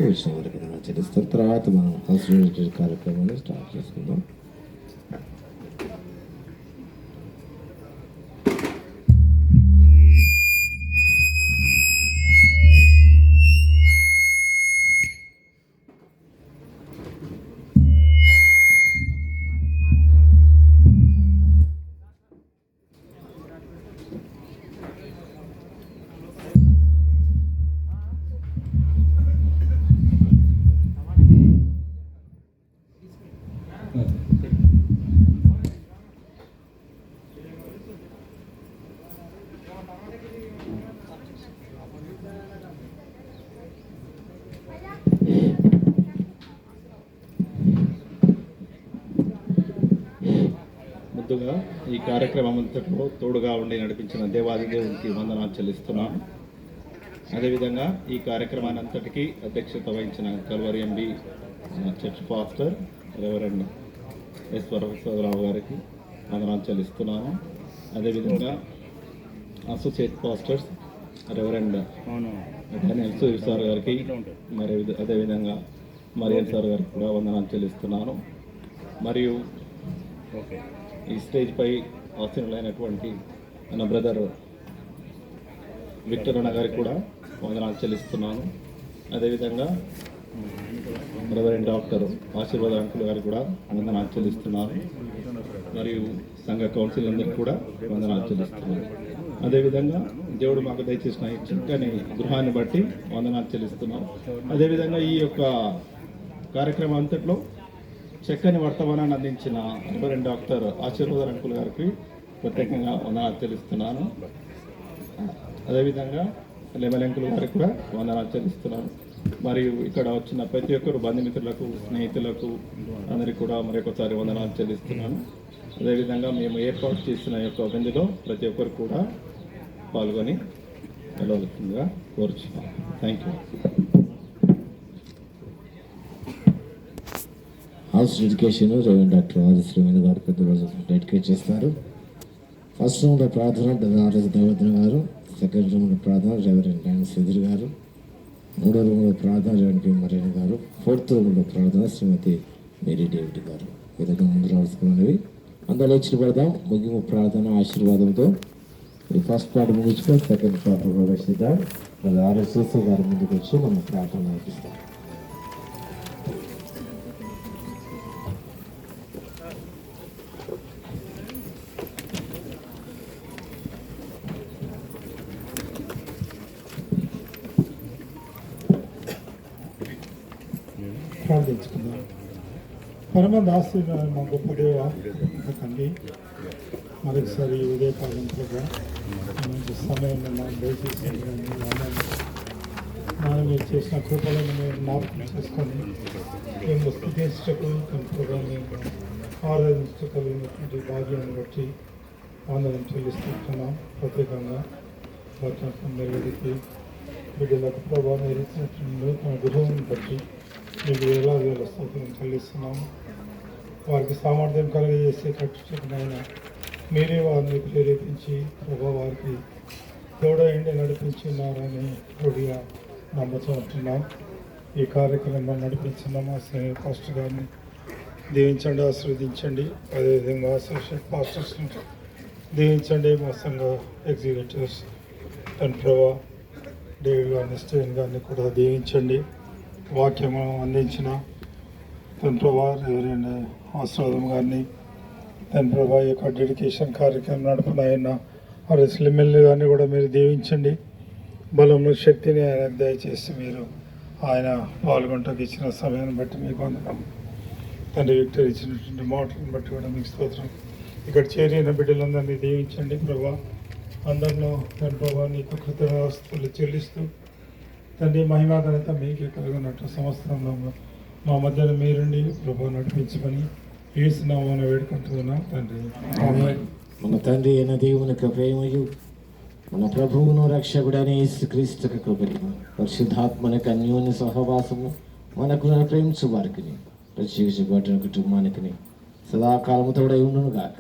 వచ్చిన వారికి చెల్లిస్తారు. తర్వాత మనం హౌస్ రిలేటెడ్ కార్యక్రమాన్ని స్టార్ట్ చేసుకుందాం. ముందుగా ఈ కార్యక్రమం అంతట్లో తోడుగా ఉండి నడిపించిన దేవాది దేవునికి వందనాలు చెల్లిస్తున్నాను. అదేవిధంగా ఈ కార్యక్రమాన్ని అంతటికీ అధ్యక్షత వహించిన Calvary MB church pastor reverend Eswararao గారికి వందనాలు చెల్లిస్తున్నాను. అదేవిధంగా associate pastors reverend Daniel Suri sir గారికి మరి అదేవిధంగా మరియన్ సార్ గారికి కూడా వందనాలు చెల్లిస్తున్నాను. మరియు ఈ స్టేజ్ పై ఆసీనులైనటువంటి మన బ్రదర్ విక్టర్ అన్న గారికి కూడా వందనాలు చెల్లిస్తున్నాను. అదేవిధంగా రెవరెండ్ డాక్టర్ ఆశీర్వాద అంకుల్ గారికి కూడా వందనాలు చెల్లిస్తున్నాను. మరియు సంఘ కౌన్సిల్ అందరికీ కూడా వందనాలు చెల్లిస్తున్నాను. అదేవిధంగా దేవుడు మాకు దయచేసిన ఈ చక్కని గృహాన్ని బట్టి వందనాలు చెల్లిస్తున్నాను. అదేవిధంగా ఈ యొక్క కార్యక్రమం అంతట్లో చక్కని వర్తమానాన్ని అందించిన రెవరెండ్ డాక్టర్ ఆశీర్వాద అంకుల్ గారికి ప్రత్యేకంగా వందనాలు చెల్లిస్తున్నాను. అదేవిధంగా లెమన్ అంకుల్ గారికి కూడా వందనాలు చెల్లిస్తున్నాను. మరియు ఇక్కడ వచ్చిన ప్రతి ఒక్కరు బంధుమిత్రులకు, స్నేహితులకు అందరికీ కూడా మరొకసారి వందనాలు చెల్లిస్తున్నాను. అదేవిధంగా మేము ఏర్పాటు చేసిన యొక్క విందులో ప్రతి ఒక్కరు కూడా పాల్గొని వెళ్ళవలసిందిగా కోరుచున్నాం. Thank you. House dedication reverend doctor RS Ravindra గారు పెద్ద రోజు డెడికేట్ చేస్తారు. ఫస్ట్ రూమ్లో ప్రార్థన ఆర్ఎస్ దేవద్ర గారు, సెకండ్ రూమ్లో ప్రార్థన రెవరెండ్ డాన్ శ్రీధర్ గారు, మూడో రూమ్లో ప్రార్థన రెవరెండ్ పి మరేణ గారు, ఫోర్త్ రూమ్లో ప్రార్థన శ్రీమతి మేరీ డేవిడ్ గారు. ఈ విధంగా ముందు రావాల్సుకున్నవి అందరూ వచ్చి పెడదాం. ముగింపు ప్రార్థన ఆశీర్వాదంతో ఈ ఫస్ట్ పార్ట్ ముగించుకొని సెకండ్ పార్ట్ ప్రవేశిద్దాం. మరి ఆర్ఎస్ గారు ముందుకు వచ్చి మనం ప్రార్థన నడిపిస్తాం. ప్రార్థించుకుందాం. పరమ దాసు మా గొప్ప దేవ తండ్రి, మరొకసారి ఉదయకాలం కూడా మంచి సమయంలో నాకు దయచేసి మీరు చేసిన కృపలను మేము జ్ఞాపకం చేసుకొని మేము స్థితించటకు కూడా మేము ఆరాధించగలిగినటువంటి భాగ్యాన్ని బట్టి ఆనందం చెల్లిస్తున్నాం. ప్రత్యేకంగా అందరికి బిడ్డలకు ప్రభావం మీరు ఇచ్చినటువంటి నూతన గృహాన్ని బట్టి మీకు వేల స్తోత్రం చెల్లిస్తున్నాము. వారికి సామర్థ్యం కలిగజేసే కట్టుచకునైనా మీరే వారిని ప్రేరేపించి ప్రభావ వారికి తోడైండి నడిపించున్నారని కొద్దిగా నమ్మచుంటున్నాం. ఈ కార్యక్రమం నడిపించిన మా పాస్టర్ గారిని దీవించండి, ఆశీర్వదించండి. అదేవిధంగా అసోసియేట్ పాస్టర్స్ దీవించండి. మా సంఘ ఎగ్జిక్యూటివ్స్ తన ప్రభా డేవిడ్ గారిని, స్టేన్ గారిని కూడా దీవించండి. వాక్యము అందించిన తన ప్రభా రెవరెండ్ ఆశీర్వాదం గారిని, తన ప్రభా యొక్క డెడికేషన్ కార్యక్రమం నడుపునైనా ఆర్ఎస్ ఎమ్మెల్యే గారిని కూడా మీరు దీవించండి. బలము శక్తిని ఆయనకు దయచేసి మీరు ఆయన పాల్గొంటకు ఇచ్చిన సమయాన్ని బట్టి మీకు వందనం. తండ్రి విక్టర్ ఇచ్చినటువంటి మాటలను బట్టి కూడా మీకు స్తోత్రం. ఇక్కడ చేరిన బిడ్డలందరినీ దీవించండి ప్రభా. అందరిలో తన ప్రభా నీకు కృతజ్ఞతలు చెల్లిస్తూ తండ్రి మహిమాఘనత మీకే కలుగునట్టు సంవత్సరంలో మా మధ్యలో మీరుండి ప్రభు నడిపించమని ఏసునామమున వేడుకుంటున్నాం తండ్రి. మన తండ్రి అయిన దేవునికి ప్రేమయు మన ప్రభువును రక్షకుడైన యేసుక్రీస్తుకు కృపయు పరిశుద్ధాత్మనికి అన్యోన్య సహవాసము మనకు ప్రేమించు వారికి ప్రత్యేకించబడిన కుటుంబానికి సదాకాలము తోడై ఉండును గాక.